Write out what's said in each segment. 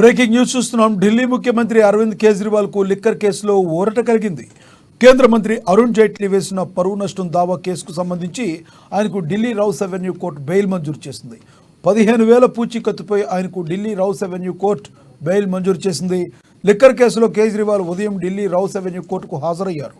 Breaking news చూస్తున్నాం. ఢిల్లీ ముఖ్యమంత్రి అరవింద్ కేజ్రీవాల్ కు లిక్కర్ కేసులో ఊరట కలిగింది. కేంద్ర మంత్రి అరుణ్ జైట్లీ వేసిన పరువు నష్టం దావా కేసుకు సంబంధించి ఆయనకు Delhi Rouse Avenue court bail మంజూరు చేసింది. 15,000 పూచీకత్తుపై ఆయనకు Delhi Rouse Avenue court bail మంజూరు చేసింది. లిక్కర్ కేసులో కేజ్రీవాల్ ఉదయం ఢిల్లీ రౌస్ అవెన్యూ కోర్టుకు హాజరయ్యారు.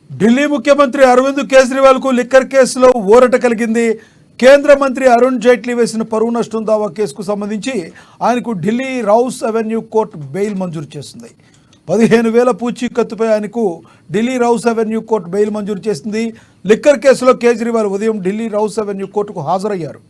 ఢిల్లీ ముఖ్యమంత్రి అరవింద్ కేజ్రీవాల్ కు లిక్కర్ కేసులో ఊరట కలిగింది. కేంద్ర మంత్రి అరుణ్ జైట్లీ వేసిన పరువు నష్టం దావా కేసుకు సంబంధించి ఆయనకు Delhi Rouse Avenue court bail మంజూరు చేసింది. 15,000 పూచీకత్తుపై ఆయనకు Delhi Rouse Avenue court bail మంజూరు చేసింది. లిక్కర్ కేసులో కేజ్రీవాల్ ఉదయం ఢిల్లీ రౌస్ అవెన్యూ కోర్టుకు హాజరయ్యారు.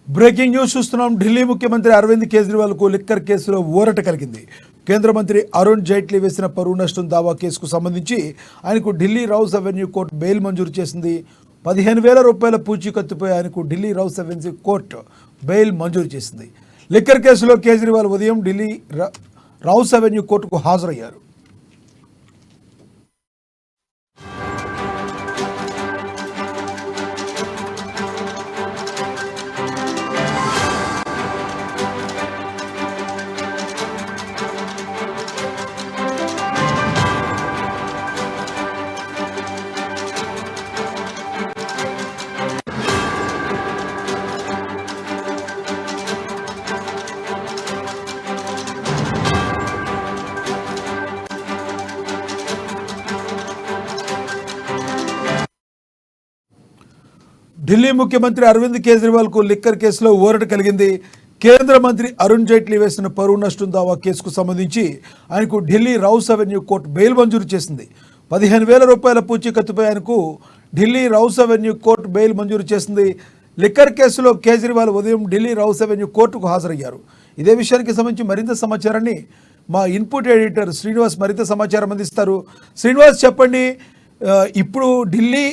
బ్రేకింగ్ న్యూస్ చూస్తున్నాం. ఢిల్లీ ముఖ్యమంత్రి అరవింద్ కేజ్రీవాల్ కు లిక్కర్ కేసులో ఊరట కలిగింది. కేంద్ర మంత్రి అరుణ్ జైట్లీ వేసిన పరువు నష్టం దావా కేసుకు సంబంధించి ఆయనకు Delhi Rouse Avenue court bail మంజూరు చేసింది. 15,000 రూపాయల పూచీకత్తుపై ఆయనకు Delhi Rouse Avenue court bail మంజూరు చేసింది. లిక్కర్ కేసులో కేజ్రీవాల్ ఉదయం ఢిల్లీ రౌస్ అవెన్యూ కోర్టుకు హాజరయ్యారు. ఢిల్లీ ముఖ్యమంత్రి అరవింద్ కేజ్రీవాల్ కు లిక్కర్ కేసులో ఊరట కలిగింది. కేంద్ర మంత్రి అరుణ్ జైట్లీ వేసిన పరువు నష్టం దావా కేసుకు సంబంధించి ఆయనకు Delhi Rouse Avenue court bail మంజూరు చేసింది. 15,000 రూపాయల పూచీకత్తుపై ఆయనకు Delhi Rouse Avenue court bail మంజూరు చేసింది. లిక్కర్ కేసులో కేజ్రీవాల్ ఉదయం ఢిల్లీ రౌస్ అవెన్యూ కోర్టుకు హాజరయ్యారు. ఇదే విషయానికి సంబంధించి మరింత సమాచారాన్ని మా ఇన్పుట్ ఎడిటర్ శ్రీనివాస్ మరింత సమాచారం అందిస్తారు. శ్రీనివాస్ చెప్పండి, ఇప్పుడు ఢిల్లీ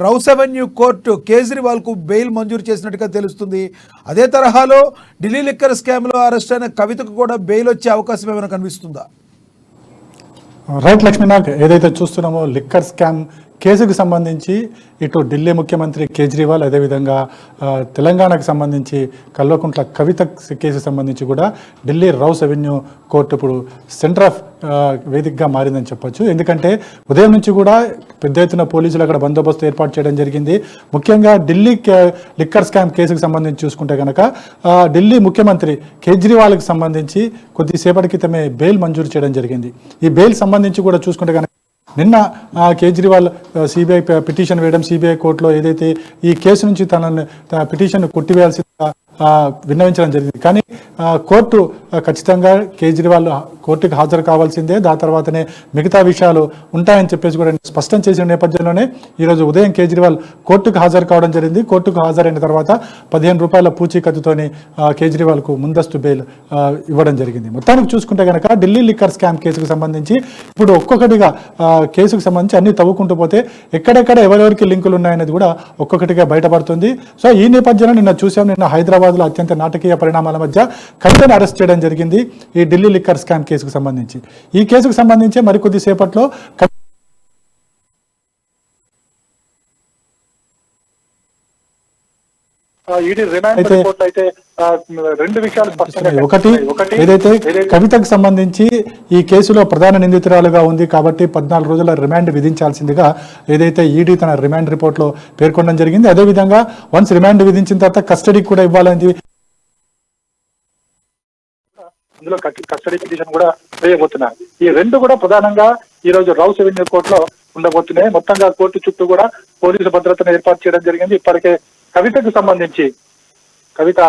రౌస్ అవెన్యూ కోర్టు కేజ్రీవాల్కు బెయిల్ మంజూరు చేసినట్టుగా తెలుస్తుంది. అదే తరహాలో ఢిల్లీ లిక్కర్ స్కామ్లో అరెస్ట్ అయిన కవితకు కూడా బెయిల్ వచ్చే అవకాశం ఏమైనా కనిపిస్తుందా? రైట్ లక్ష్మీనాథ్, ఏదైతే చూస్తున్నామో లిక్కర్ స్కామ్ కేసుకు సంబంధించి ఇటు ఢిల్లీ ముఖ్యమంత్రి కేజ్రీవాల్, అదేవిధంగా తెలంగాణకు సంబంధించి కల్వకుంట్ల కవిత కేసుకు సంబంధించి కూడా ఢిల్లీ రౌస్ అవెన్యూ కోర్టు ఇప్పుడు సెంటర్ ఆఫ్ వేదికగా మారిందని చెప్పొచ్చు. ఎందుకంటే ఉదయం నుంచి కూడా పెద్ద ఎత్తున పోలీసులు అక్కడ బందోబస్తు ఏర్పాటు చేయడం జరిగింది. ముఖ్యంగా ఢిల్లీ లిక్కర్ స్కామ్ కేసుకు సంబంధించి చూసుకుంటే కనుక ఢిల్లీ ముఖ్యమంత్రి కేజ్రీవాల్కి సంబంధించి కొద్దిసేపటి క్రితమే బెయిల్ మంజూరు చేయడం జరిగింది. ఈ బెయిల్ సంబంధించి కూడా చూసుకుంటే కనుక నిన్న కేజ్రీవాల్ సిబిఐ పిటిషన్ వేయడం, సిబిఐ కోర్టులో ఏదైతే ఈ కేసు నుంచి తన పిటిషన్ కొట్టివేయాల్సిందిగా విన్నవించడం జరిగింది. కానీ కోర్టు ఖచ్చితంగా కేజ్రీవాల్ కోర్టుకు హాజరు కావాల్సిందే, దాని తర్వాతనే మిగతా విషయాలు ఉంటాయని చెప్పేసి కూడా స్పష్టం చేసిన నేపథ్యంలోనే ఈరోజు ఉదయం కేజ్రీవాల్ కోర్టుకు హాజరు కావడం జరిగింది. కోర్టుకు హాజరైన తర్వాత 15 రూపాయల పూచీకత్తుతోని కేజ్రీవాల్కు ముందస్తు బెయిల్ ఇవ్వడం జరిగింది. మొత్తానికి చూసుకుంటే కనుక ఢిల్లీ లిక్కర్ స్కామ్ కేసుకు సంబంధించి ఇప్పుడు ఒక్కొక్కటిగా కేసుకు సంబంధించి అన్ని తవ్వుకుంటూ పోతే ఎక్కడెక్కడ ఎవరెవరికి లింకులు ఉన్నాయనేది కూడా ఒక్కొక్కటిగా బయటపడుతుంది. సో ఈ నేపథ్యంలో నిన్న చూసాం, నిన్న హైదరాబాద్లో అత్యంత నాటకీయ పరిణామాల మధ్య కవితను అరెస్ట్ చేయడం జరిగింది ఈ ఢిల్లీ లిక్కర్ స్కామ్ కేసుకు సంబంధించి. ఈ కేసుకు సంబంధించి మరికొద్ది సేపట్లో ఒకటి ఏదైతే కవితకు సంబంధించి ఈ కేసులో ప్రధాన నిందితురాలుగా ఉంది కాబట్టి 14 రోజుల రిమాండ్ విధించాల్సిందిగా ఏదైతే ఈడీ తన రిమాండ్ రిపోర్ట్ లో పేర్కొనడం జరిగింది. అదేవిధంగా వన్స్ రిమాండ్ విధించిన తర్వాత కస్టడీకి కూడా ఇవ్వాలని అందులో కస్టడీ పిటిషన్ కూడా వేయబోతున్నారు. ఈ రెండు కూడా ప్రధానంగా ఈ రోజు రౌస్ అవెన్యూ కోర్టులో ఉండబోతున్నాయి. మొత్తంగా కోర్టు చుట్టూ కూడా పోలీసు భద్రతను ఏర్పాటు చేయడం జరిగింది. ఇప్పటికే కవితకు సంబంధించి కవిత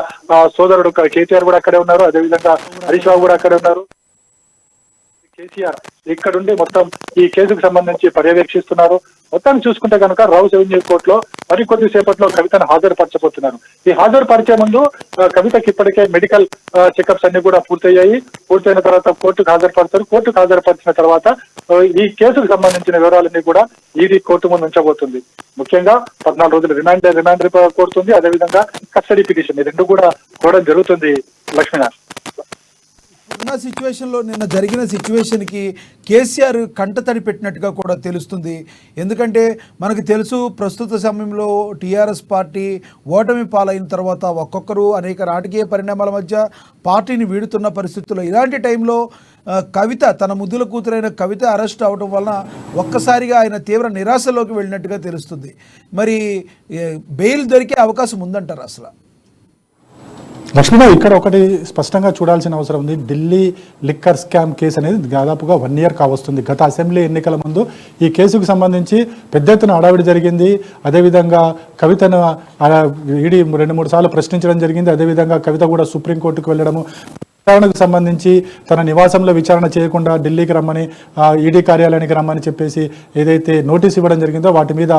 సోదరుడు కేటీఆర్ కూడా అక్కడే ఉన్నారు, అదేవిధంగా హరీష్ రావు కూడా అక్కడే ఉన్నారు. కేసీఆర్ ఇక్కడుండి మొత్తం ఈ కేసుకు సంబంధించి పర్యవేక్షిస్తున్నారు. మొత్తాన్ని చూసుకుంటే కనుక రౌస్ అవెన్యూ కోర్టులో మరికొద్ది సేపట్లో కవితను హాజరుపరచబోతున్నారు. ఈ హాజరుపరిచే ముందు కవితకి ఇప్పటికే మెడికల్ చెకప్స్ అన్ని కూడా పూర్తయ్యాయి. పూర్తయిన తర్వాత కోర్టుకు హాజరుపడతారు. కోర్టుకు హాజరుపరిచిన తర్వాత ఈ కేసుకు సంబంధించిన వివరాలన్నీ కూడా ఈడీ కోర్టు ముందు ఉంచబోతుంది. ముఖ్యంగా 14 రోజులు రిమాండ్ కోరుతుంది, అదేవిధంగా కస్టడీ పిటిషన్, ఈ రెండు కూడా కోరడం జరుగుతుంది. లక్ష్మీనాథ్, ఉన్న సిచ్యువేషన్లో నిన్న జరిగిన సిచ్యువేషన్కి కేసీఆర్ కంటతడి పెట్టినట్టుగా కూడా తెలుస్తుంది. ఎందుకంటే మనకు తెలుసు, ప్రస్తుత సమయంలో టీఆర్ఎస్ పార్టీ ఓటమి పాలైన తర్వాత ఒక్కొక్కరు అనేక రాజకీయ పరిణామాల మధ్య పార్టీని వీడుతున్న పరిస్థితుల్లో ఇలాంటి టైంలో కవిత, తన ముద్దుల కూతురైన కవిత అరెస్ట్ అవడం వలన ఒక్కసారిగా ఆయన తీవ్ర నిరాశలోకి వెళ్ళినట్టుగా తెలుస్తుంది. మరి బెయిల్ దొరికే అవకాశం ఉందంటారు అసలు? లక్ష్మీగా ఇక్కడ ఒకటి స్పష్టంగా చూడాల్సిన అవసరం ఉంది. ఢిల్లీ లిక్కర్ స్కామ్ కేసు అనేది దాదాపుగా 1 year కావస్తుంది. గత అసెంబ్లీ ఎన్నికల ముందు ఈ కేసుకు సంబంధించి పెద్ద ఎత్తున హడావిడి జరిగింది. అదేవిధంగా కవితను ఈడీ 2-3 సార్లు ప్రశ్నించడం జరిగింది. అదేవిధంగా కవిత కూడా సుప్రీంకోర్టుకు వెళ్ళడము, విచారణకు సంబంధించి తన నివాసంలో విచారణ చేయకుండా ఢిల్లీకి రమ్మని, ఈడీ కార్యాలయానికి రమ్మని చెప్పేసి ఏదైతే నోటీస్ ఇవ్వడం జరిగిందో వాటి మీద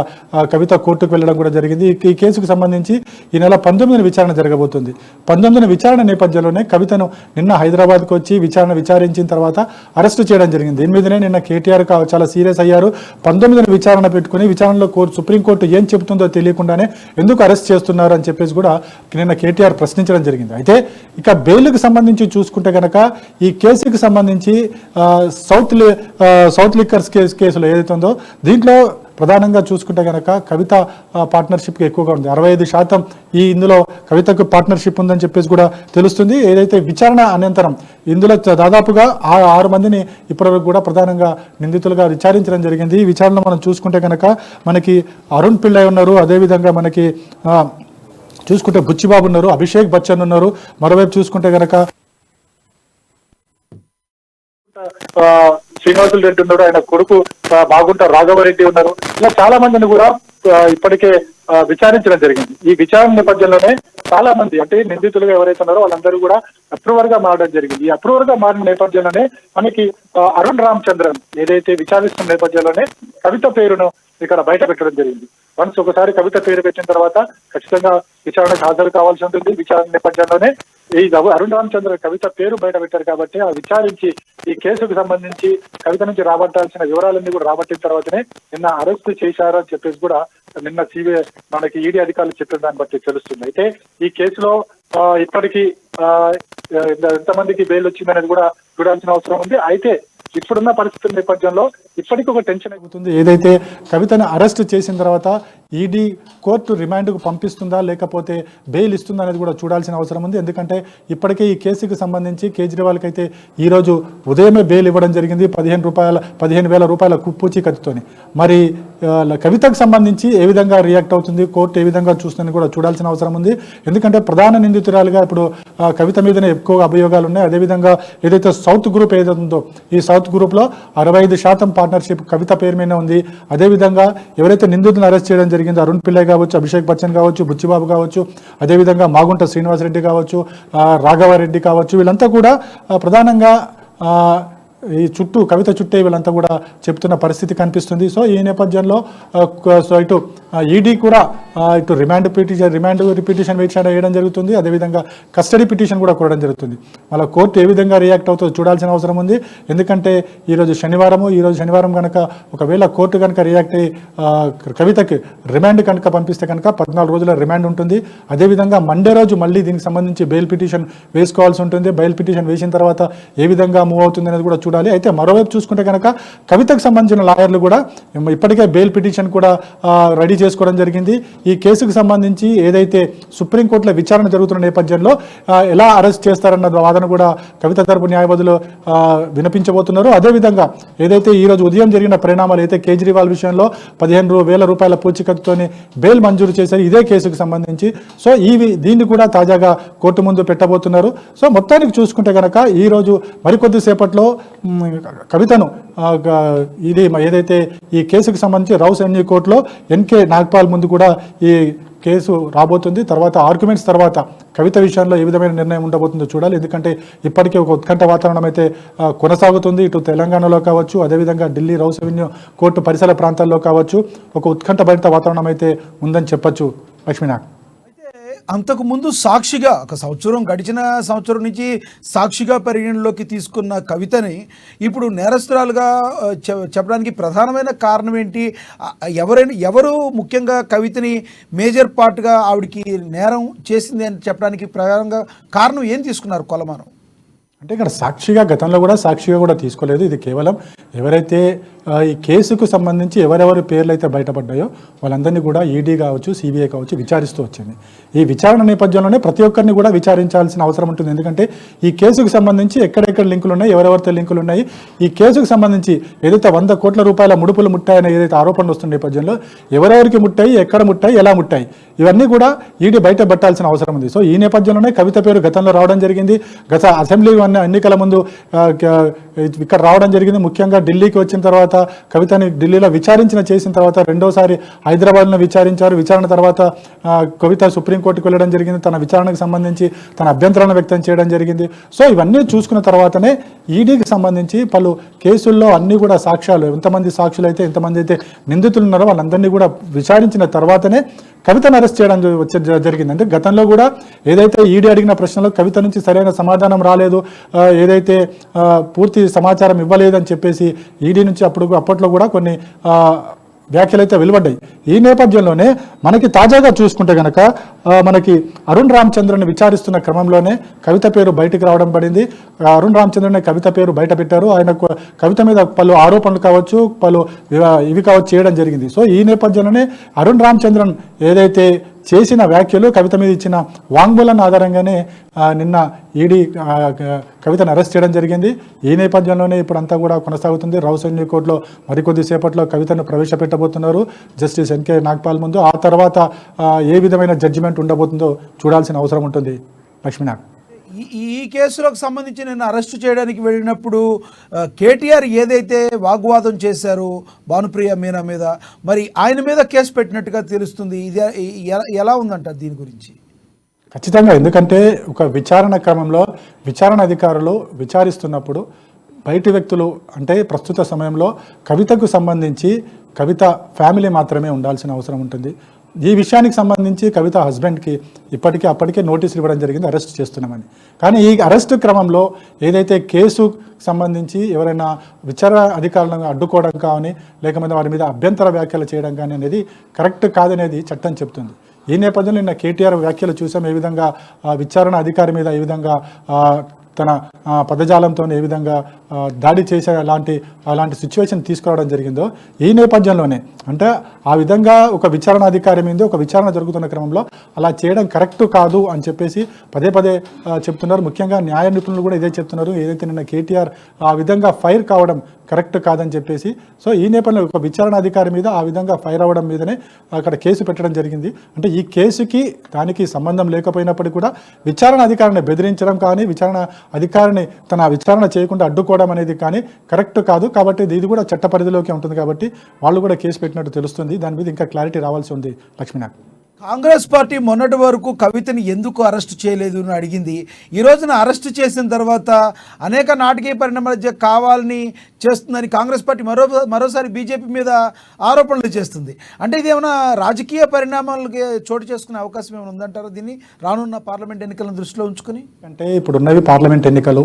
కవిత కోర్టుకు వెళ్ళడం కూడా జరిగింది. ఈ కేసుకు సంబంధించి ఈ నెల 19న విచారణ జరగబోతుంది. 19న విచారణ నేపథ్యంలోనే కవితను నిన్న హైదరాబాద్కు వచ్చి విచారించిన తర్వాత అరెస్టు చేయడం జరిగింది. దీని మీదనే నిన్న కేటీఆర్ చాలా సీరియస్ అయ్యారు. 19న విచారణ పెట్టుకుని విచారణలో సుప్రీంకోర్టు ఏం చెబుతుందో తెలియకుండానే ఎందుకు అరెస్ట్ చేస్తున్నారు అని చెప్పేసి కూడా నిన్న కేటీఆర్ ప్రశ్నించడం జరిగింది. అయితే ఇక బెయిల్కి సంబంధించి చూసుకుంటే కనుక ఈ కేసుకి సంబంధించి సౌత్ లిక్కర్స్ కేసులో ఏదైతే ఉందో దీంట్లో ప్రధానంగా చూసుకుంటే కనుక కవిత పార్ట్నర్షిప్ ఎక్కువగా ఉంది. 65% ఇందులో కవితకు పార్ట్నర్షిప్ ఉందని చెప్పేసి కూడా తెలుస్తుంది. ఏదైతే విచారణ అనంతరం ఇందులో దాదాపుగా 6 మందిని ఇప్పటివరకు కూడా ప్రధానంగా నిందితులుగా విచారించడం జరిగింది. ఈ విచారణలో మనం చూసుకుంటే కనుక మనకి అరుణ్ పిళ్ళై ఉన్నారు, అదేవిధంగా మనకి చూసుకుంటే బుచ్చిబాబు ఉన్నారు, అభిషేక్ బచ్చన్ ఉన్నారు, మరోవైపు చూసుకుంటే కనుక శ్రీనివాసులు రెడ్డి ఉన్నారు, ఆయన కొడుకు బాగుంట రాఘవరెడ్డి ఉన్నారు. ఇలా చాలా మందిని కూడా ఇప్పటికే విచారించడం జరిగింది. ఈ విచారణ నేపథ్యంలోనే చాలా మంది అంటే నిందితులుగా ఎవరైతే ఉన్నారో వాళ్ళందరూ కూడా అప్రూవర్ గా మారడం జరిగింది. ఈ అప్రూవర్ గా మారిన నేపథ్యంలోనే మనకి అరుణ్ రామచంద్రన్ ఏదైతే విచారిస్తున్న నేపథ్యంలోనే కవిత పేరును ఇక్కడ బయట పెట్టడం జరిగింది. వన్స్ ఒకసారి కవిత పేరు పెట్టిన తర్వాత ఖచ్చితంగా విచారణకు హాజరు కావాల్సి ఉంటుంది. విచారణ నేపథ్యంలోనే ఈ అరుణ్ రామచంద్ర కవిత పేరు బయట పెట్టారు కాబట్టి ఆ విచారించి ఈ కేసుకు సంబంధించి కవిత నుంచి రాబట్టాల్సిన వివరాలన్నీ కూడా రాబట్టిన తర్వాతనే నిన్న అరెస్ట్ చేశారు అని చెప్పేసి కూడా నిన్న సిబిఐ మనకి ఈడీ అధికారులు చెప్పిన దాన్ని బట్టి తెలుస్తుంది. అయితే ఈ కేసులో ఇప్పటికీ ఎంతమందికి బెయిల్ వచ్చిందనేది కూడా చూడాల్సిన అవసరం ఉంది. అయితే ఇప్పుడున్న పరిస్థితుల నేపథ్యంలో ఇప్పటికీ ఒక టెన్షన్ అవుతుంది. ఏదైతే కవితను అరెస్ట్ చేసిన తర్వాత ఈడీ కోర్టు రిమాండ్కు పంపిస్తుందా లేకపోతే బెయిల్ ఇస్తుందా అనేది కూడా చూడాల్సిన అవసరం ఉంది. ఎందుకంటే ఇప్పటికే ఈ కేసుకు సంబంధించి కేజ్రీవాల్కి అయితే ఈరోజు ఉదయమే బెయిల్ ఇవ్వడం జరిగింది 15,000 రూపాయల పూచీకత్తుతోని. మరి కవితకు సంబంధించి ఏ విధంగా రియాక్ట్ అవుతుంది, కోర్టు ఏ విధంగా చూస్తుందని కూడా చూడాల్సిన అవసరం ఉంది. ఎందుకంటే ప్రధాన నిందితురాలుగా ఇప్పుడు కవిత మీదనే ఎక్కువ అభియోగాలు ఉన్నాయి. అదేవిధంగా ఏదైతే సౌత్ గ్రూప్ ఏదైతే ఉందో ఈ సౌత్ గ్రూప్లో 65% పార్ట్నర్షిప్ కవిత పేరు మీద ఉంది. అదేవిధంగా ఎవరైతే నిందితులను అరెస్ట్ చేయడం జరిగిందో అరుణ్ పిల్లై కావచ్చు, అభిషేక్ బచ్చన్ కావచ్చు, బుచ్చిబాబు కావచ్చు, అదేవిధంగా మాగుంట శ్రీనివాసరెడ్డి కావచ్చు, రాఘవారెడ్డి కావచ్చు, వీళ్ళంతా కూడా ప్రధానంగా ఈ కవిత చుట్టే వీళ్ళంతా కూడా చెప్తున్న పరిస్థితి కనిపిస్తుంది. సో ఈ నేపథ్యంలో ఇటు ఈడీ కూడా ఇటు రిమాండ్ పిటిషన్ వేయడం జరుగుతుంది. అదేవిధంగా కస్టడీ పిటిషన్ కూడా కోరడం జరుగుతుంది. మళ్ళీ కోర్టు ఏ విధంగా రియాక్ట్ అవుతుందో చూడాల్సిన అవసరం ఉంది. ఎందుకంటే ఈరోజు శనివారం కనుక ఒకవేళ కోర్టు కనుక రియాక్ట్ అయ్యి కవితకి రిమాండ్ కనుక పంపిస్తే కనుక 14 రోజుల రిమాండ్ ఉంటుంది. అదేవిధంగా మండే రోజు మళ్ళీ దీనికి సంబంధించి బెయిల్ పిటిషన్ వేసుకోవాల్సి ఉంటుంది. బెయిల్ పిటిషన్ వేసిన తర్వాత ఏ విధంగా మూవ్ అవుతుంది అనేది కూడా చూడాలి. అయితే మరోవైపు చూసుకుంటే కనుక కవితకు సంబంధించిన లాయర్లు కూడా ఇప్పటికే బెయిల్ పిటిషన్ కూడా రెడీ చేసుకోవడం జరిగింది. ఈ కేసుకు సంబంధించి ఏదైతే సుప్రీంకోర్టులో విచారణ జరుగుతున్న నేపథ్యంలో ఎలా అరెస్ట్ చేస్తారన్న వాదన కూడా కవిత తరపు న్యాయవాదులు వినిపించబోతున్నారు. అదేవిధంగా ఏదైతే ఈ రోజు ఉదయం జరిగిన పరిణామాలు అయితే కేజ్రీవాల్ విషయంలో 15,000 రూపాయల పూచీకత్తుతోని బెయిల్ మంజూరు చేశారు ఇదే కేసుకు సంబంధించి. సో దీన్ని కూడా తాజాగా కోర్టు ముందు పెట్టబోతున్నారు. సో మొత్తానికి చూసుకుంటే కనుక ఈ రోజు మరికొద్దిసేపట్లో కవితను ఇది ఏదైతే ఈ కేసుకు సంబంధించి రౌస్ ఎన్ఈ కోర్టులో ఎన్కే నాగ్పాల్ ముందు కూడా ఈ కేసు రాబోతుంది. తర్వాత ఆర్గ్యుమెంట్స్ తర్వాత కవిత విషయంలో ఏ విధమైన నిర్ణయం ఉండబోతుందో చూడాలి. ఎందుకంటే ఇప్పటికే ఒక ఉత్కంఠ వాతావరణం అయితే కొనసాగుతుంది. ఇటు తెలంగాణలో కావచ్చు, అదేవిధంగా ఢిల్లీ రౌస్ ఎవెన్యూ కోర్టు పరిసర ప్రాంతాల్లో కావచ్చు ఒక ఉత్కంఠభరిత వాతావరణం అయితే ఉందని చెప్పొచ్చు. లక్ష్మీనాథ్, అంతకుముందు సాక్షిగా గడిచిన సంవత్సరం నుంచి సాక్షిగా పరిగణలోకి తీసుకున్న కవితని ఇప్పుడు నేరస్తురాలుగా చెప్పడానికి ప్రధానమైన కారణం ఏంటి? ఎవరు ముఖ్యంగా కవితని మేజర్ పార్ట్గా ఆవిడికి నేరం చేసింది అని చెప్పడానికి ప్రధానంగా కారణం ఏం తీసుకున్నారు కొలమానం? అంటే ఇక్కడ గతంలో కూడా సాక్షిగా కూడా తీసుకోలేదు. ఇది కేవలం ఎవరైతే ఈ కేసుకు సంబంధించి ఎవరెవరి పేర్లు అయితే బయటపడ్డాయో వాళ్ళందరినీ కూడా ఈడీ కావచ్చు, సిబిఐ కావచ్చు విచారిస్తూ వచ్చింది. ఈ విచారణ నేపథ్యంలోనే ప్రతి ఒక్కరిని కూడా విచారించాల్సిన అవసరం ఉంటుంది. ఎందుకంటే ఈ కేసుకు సంబంధించి ఎక్కడెక్కడ లింకులు ఉన్నాయి, ఎవరెవరితో లింకులు ఉన్నాయి, ఈ కేసుకు సంబంధించి ఏదైతే 100 కోట్ల రూపాయల ముడుపులు ముట్టాయని ఏదైతే ఆరోపణలు వస్తున్న నేపథ్యంలో ఎవరెవరికి ముట్టాయి, ఎక్కడ ముట్టాయి, ఎలా ముట్టాయి, ఇవన్నీ కూడా ఈడీ బయట పెట్టాల్సిన అవసరం ఉంది. సో ఈ నేపథ్యంలోనే కవిత పేరు గతంలో రావడం జరిగింది. గత అసెంబ్లీ ఎన్నికల ముందు ఇక్కడ రావడం జరిగింది. ముఖ్యంగా ఢిల్లీకి వచ్చిన తర్వాత కవితని ఢిల్లీలో చేసిన తర్వాత రెండోసారి హైదరాబాద్లో విచారించారు. విచారణ తర్వాత కవిత సుప్రీంకోర్టుకు వెళ్ళడం జరిగింది. తన విచారణకు సంబంధించి తన అభ్యంతరాలను వ్యక్తం చేయడం జరిగింది. సో ఇవన్నీ చూసుకున్న తర్వాతనే ఈడీకి సంబంధించి పలు కేసుల్లో అన్ని కూడా సాక్ష్యాలు ఎంతమంది సాక్షులు అయితే ఎంతమంది అయితే నిందితులు ఉన్నారో వాళ్ళందరినీ కూడా విచారించిన తర్వాతనే కవితను అరెస్ట్ చేయడం జరిగింది. అంటే గతంలో కూడా ఏదైతే ఈడీ అడిగిన ప్రశ్నలో కవిత నుంచి సరైన సమాధానం రాలేదు, ఏదైతే పూర్తి సమాచారం ఇవ్వలేదని చెప్పేసి ఈడీ నుంచి అప్పట్లో కూడా కొన్ని వ్యాఖ్యలు అయితే వెలువడ్డాయి. ఈ నేపథ్యంలోనే మనకి తాజాగా చూసుకుంటే కనుక మనకి అరుణ్ రామచంద్రని విచారిస్తున్న క్రమంలోనే కవిత పేరు బయటకు రావడం పడింది. అరుణ్ రామచంద్రని కవిత పేరు బయట పెట్టారు. ఆయన కవిత మీద పలు ఆరోపణలు కావచ్చు, ఇవి కావచ్చు చేయడం జరిగింది. సో ఈ నేపథ్యంలోనే అరుణ్ రామచంద్రన్ ఏదైతే చేసిన వ్యాఖ్యలు కవిత మీద ఇచ్చిన వాంగ్మూలం ఆధారంగానే నిన్న ఈడీ కవితను అరెస్ట్ చేయడం జరిగింది. ఈ నేపథ్యంలోనే ఇప్పుడంతా కూడా కొనసాగుతుంది. రౌస్ ఎన్ఈ కోర్టులో మరికొద్ది సేపట్లో కవితను ప్రవేశపెట్టబోతున్నారు జస్టిస్ ఎన్కే నాగ్పాల్ ముందు. ఆ తర్వాత ఏ విధమైన జడ్జిమెంట్ ఉండబోతుందో చూడాల్సిన అవసరం ఉంటుంది. లక్ష్మీనాథ్, ఈ కేసులకు సంబంధించి నేను అరెస్టు చేయడానికి వెళ్ళినప్పుడు కేటీఆర్ ఏదైతే వాగ్వాదం చేశారో భానుప్రియ మీనా మీద, మరి ఆయన మీద కేసు పెట్టినట్టుగా తెలుస్తుంది. ఇది ఎలా ఉందంట దీని గురించి? ఖచ్చితంగా, ఎందుకంటే ఒక విచారణ క్రమంలో విచారణ అధికారులు విచారిస్తున్నప్పుడు బయటి వ్యక్తులు అంటే ప్రస్తుత సమయంలో కవితకు సంబంధించి కవిత ఫ్యామిలీ మాత్రమే ఉండాల్సిన అవసరం ఉంటుంది. ఈ విషయానికి సంబంధించి కవిత హస్బెండ్కి అప్పటికే నోటీసులు ఇవ్వడం జరిగింది, అరెస్ట్ చేస్తున్నామని. కానీ ఈ అరెస్టు క్రమంలో ఏదైతే కేసు సంబంధించి ఎవరైనా విచారణ అధికారులను అడ్డుకోవడం కానీ లేకపోతే వారి మీద అభ్యంతర వ్యాఖ్యలు చేయడం కానీ అనేది కరెక్ట్ కాదనేది చట్టం చెప్తుంది. ఈ నేపథ్యంలో నిన్న కేటీఆర్ వ్యాఖ్యలు చూసాం. ఏ విధంగా విచారణ అధికారి మీద ఏ విధంగా తన పదజాలంతో ఏ విధంగా దాడి చేసే అలాంటి సిచ్యువేషన్ తీసుకురావడం జరిగిందో, ఈ నేపథ్యంలోనే అంటే ఆ విధంగా ఒక విచారణ అధికారి మీద ఒక విచారణ జరుగుతున్న క్రమంలో అలా చేయడం కరెక్ట్ కాదు అని చెప్పేసి పదే చెప్తున్నారు. ముఖ్యంగా న్యాయ నిపుణులు కూడా ఇదే చెప్తున్నారు. ఏదైతే నిన్న కేటీఆర్ ఆ విధంగా ఫైర్ కావడం కరెక్ట్ కాదని చెప్పేసి, సో ఈ నేపథ్యంలో ఒక విచారణ అధికారి మీద ఆ విధంగా ఫైర్ అవ్వడం మీదనే అక్కడ కేసు పెట్టడం జరిగింది. అంటే ఈ కేసుకి దానికి సంబంధం లేకపోయినప్పటికీ కూడా విచారణ అధికారిని బెదిరించడం కానీ విచారణ అధికారిని తన విచారణ చేయకుండా అడ్డుకోవడం అనేది కానీ కరెక్ట్ కాదు. కాబట్టి ఇది కూడా చట్ట పరిధిలోకి ఉంటుంది. కాబట్టి వాళ్ళు కూడా కేసు పెట్టినట్టు తెలుస్తుంది. దాని మీద ఇంకా క్లారిటీ రావాల్సి ఉంది. లక్ష్మీనాథ్, కాంగ్రెస్ పార్టీ మొన్నటి వరకు కవితని ఎందుకు అరెస్ట్ చేయలేదు అని అడిగింది. ఈ రోజున అరెస్ట్ చేసిన తర్వాత అనేక నాటకీయ పరిణామాల కావాలని చేస్తుందని కాంగ్రెస్ పార్టీ మరోసారి బీజేపీ మీద ఆరోపణలు చేస్తుంది. అంటే ఇది ఏమైనా రాజకీయ పరిణామాలకి చోటు చేసుకునే అవకాశం ఏమైనా ఉందంటారా దీన్ని రానున్న పార్లమెంట్ ఎన్నికలను దృష్టిలో ఉంచుకొని? అంటే ఇప్పుడున్నవి పార్లమెంట్ ఎన్నికలు.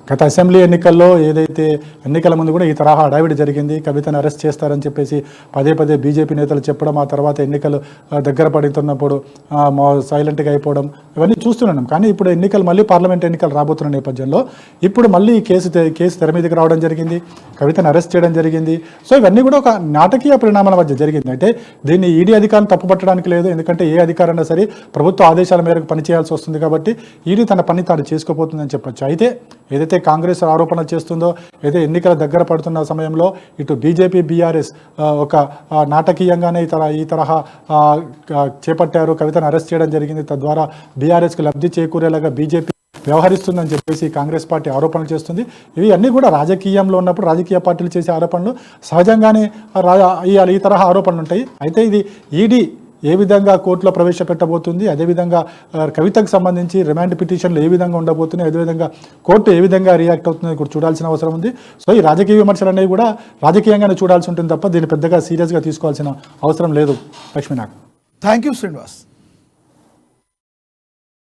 గత అసెంబ్లీ ఎన్నికల్లో ఏదైతే ఎన్నికల ముందు కూడా ఈ తరహా హడావిడి జరిగింది, కవితను అరెస్ట్ చేస్తారని చెప్పేసి పదే బీజేపీ నేతలు చెప్పడం, ఆ తర్వాత ఎన్నికలు దగ్గర పడుతున్నప్పుడు సైలెంట్గా అయిపోవడం, ఇవన్నీ చూస్తున్నాం. కానీ ఇప్పుడు ఎన్నికలు మళ్ళీ పార్లమెంట్ ఎన్నికలు రాబోతున్న నేపథ్యంలో ఇప్పుడు మళ్ళీ ఈ కేసు తెర మీదకి రావడం జరిగింది, కవితను అరెస్ట్ చేయడం జరిగింది. సో ఇవన్నీ కూడా ఒక నాటకీయ పరిణామాల మధ్య జరిగింది. అంటే దీన్ని ఈడీ అధికారులు తప్పుపట్టడానికి లేదు. ఎందుకంటే ఏ అధికారైనా సరే ప్రభుత్వ ఆదేశాల మేరకు పనిచేయాల్సి వస్తుంది. కాబట్టి ఈడీ తన పని తాను చేసుకోపోతుందని చెప్పొచ్చు. అయితే ఏదైతే కాంగ్రెస్ ఆరోపణలు చేస్తుందో, ఏదైతే ఎన్నికల దగ్గర పడుతున్న సమయంలో ఇటు బీజేపీ బీఆర్ఎస్ ఒక నాటకీయంగానే ఈ తరహా చేపట్టారు, కవితను అరెస్ట్ చేయడం జరిగింది, తద్వారా బీఆర్ఎస్కి లబ్ధి చేకూరేలాగా బీజేపీ వ్యవహరిస్తుందని చెప్పేసి కాంగ్రెస్ పార్టీ ఆరోపణలు చేస్తుంది. ఇవి అన్నీ కూడా రాజకీయంలో ఉన్నప్పుడు రాజకీయ పార్టీలు చేసే ఆరోపణలు సహజంగానే ఈ తరహా ఆరోపణలు ఉంటాయి. అయితే ఇది ఈడీ ఏ విధంగా కోర్టులో ప్రవేశపెట్టబోతుంది, అదేవిధంగా కవితకు సంబంధించి రిమాండ్ పిటిషన్లు ఏ విధంగా ఉండబోతున్నాయి, అదేవిధంగా కోర్టు ఏ విధంగా రియాక్ట్ అవుతుంది కూడా చూడాల్సిన అవసరం ఉంది. సో ఈ రాజకీయ విమర్శలు అనేవి కూడా రాజకీయంగానే చూడాల్సి ఉంటుంది తప్ప దీన్ని పెద్దగా సీరియస్గా తీసుకోవాల్సిన అవసరం లేదు. Lakshminath, thank you Srinivas.